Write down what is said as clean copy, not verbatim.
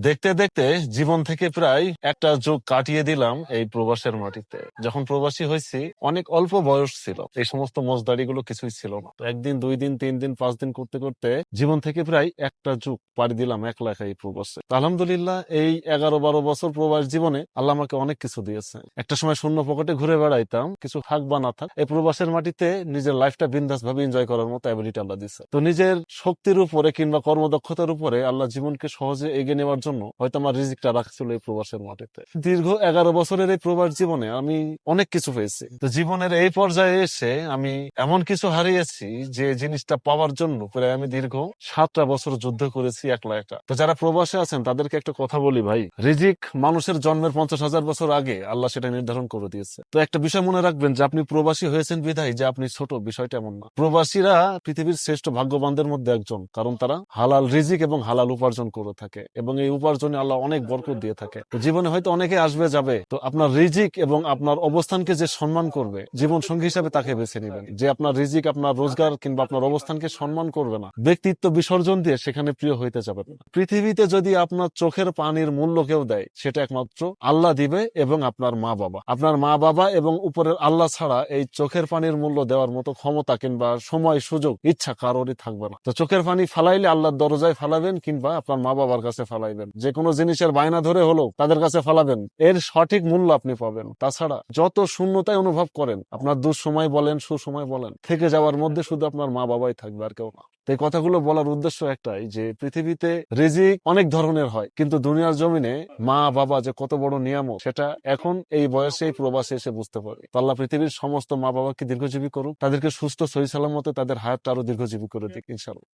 দেখতে দেখতে জীবন থেকে প্রায় একটা যুগ কাটিয়ে দিলাম এই প্রবাসের মাটিতে। যখন প্রবাসী হয়েছি অনেক অল্প বয়স ছিল, এই সমস্ত মজদারি গুলো কিছুই ছিল না। তো একদিন, 2 দিন, 3 দিন, 5 দিন করতে করতে জীবন থেকে প্রায় একটা যুগ পাড়ি দিলাম একলা একা এই প্রবাসে। তো আলহামদুলিল্লাহ, এই 11-12 বছর প্রবাস জীবনে আল্লাহ আমাকে অনেক কিছু দিয়েছে। একটা সময় শূন্য পকেটে ঘুরে বেড়াইতাম, কিছু থাক বা না থাক, এই প্রবাসের মাটিতে নিজের লাইফটা বিন্দাস ভাবে এনজয় করার মতো অ্যাবিলিটি আল্লাহ দিচ্ছে। তো নিজের শক্তির উপরে কিংবা কর্মদক্ষতার উপরে আল্লাহ জীবনকে সহজে এগিয়ে নেওয়ার জন্য হয়তো আমার রিজিকটা রাখছিল এই প্রবাসের মাটিতে। দীর্ঘ 11 বছরের এই প্রবাস জীবনে আমি অনেক কিছু পেয়েছি। তো জীবনের এই পর্যায়ে এসে আমি এমন কিছু হারিয়েছি যে জিনিসটা পাওয়ার জন্য প্রায় আমি দীর্ঘ 7টা বছর যুদ্ধ করেছি একলা একা। তো যারা প্রবাসে আছেন তাদেরকে একটা কথা বলি, ভাই, রিজিক মানুষের জন্মের 50,000 বছর আগে আল্লাহ সেটা নির্ধারণ করে দিয়েছে। তো একটা বিষয় মনে রাখবেন যে আপনি প্রবাসী হয়েছেন বিধায় যে আপনি ছোট, বিষয়টা এমন না। প্রবাসীরা পৃথিবীর শ্রেষ্ঠ ভাগ্যবানদের মধ্যে একজন, কারণ তারা হালাল রিজিক এবং হালাল উপার্জন করে থাকে এবং এই উপার্জনে আল্লাহ অনেক বরকত দিয়ে থাকে। তো জীবনে হয়তো অনেকে আসবে যাবে, তো আপনার রিজিক এবং আপনার অবস্থানকে যে সম্মান করবে, জীবন সঙ্গী হিসাবে তাকে বেছে নেবেন। যে আপনার রিজিক, আপনার রোজগার কিংবা আপনার অবস্থানকে সম্মান করবে না, ব্যক্তিত্ব বিসর্জন দিয়ে সেখানে প্রিয় হইতে যাবেন না। পৃথিবীতে যদি আপনার চোখের পানির মূল্য কেউ দেয়, সেটা একমাত্র আল্লাহ দিবে এবং আপনার মা বাবা। আপনার মা বাবা এবং উপরের আল্লাহ ছাড়া এই চোখের পানির মূল্য দেওয়ার মতো ক্ষমতা কিংবা সময়, সুযোগ, ইচ্ছা কারোরই থাকবে না। তো চোখের পানি ফালাইলে আল্লাহর দরজায় ফালাবেন কিংবা আপনার মা বাবার কাছে ফালাইবেন। যে কোনো জিনিসের বায়না ধরে হলো তাদের কাছে ফালাবেন, এর সঠিক মূল্য আপনি পাবেন। তাছাড়া যত শূন্যতায় অনুভব করেন, আপনার দুঃসময় বলেন, সুসময় বলেন, থেকে যাওয়ার মধ্যে শুধু আপনার মা বাবাই থাকবে, আর কেউ না। তো এই কথাগুলো বলার উদ্দেশ্য একটাই, যে পৃথিবীতে রিজিক অনেক ধরনের হয়, কিন্তু দুনিয়ার জমিনে মা বাবা যে কত বড় নিয়ামত, সেটা এখন এই বয়সে এই প্রবাসে এসে বুঝতে পারি। তো আল্লাহ পৃথিবীর সমস্ত মা বাবাকে দীর্ঘজীবী করুক, তাদেরকে সুস্থ সহি সালামতে তাদের হায়াতটা আরো দীর্ঘজীবী করে দিক ইনশাআল্লাহ।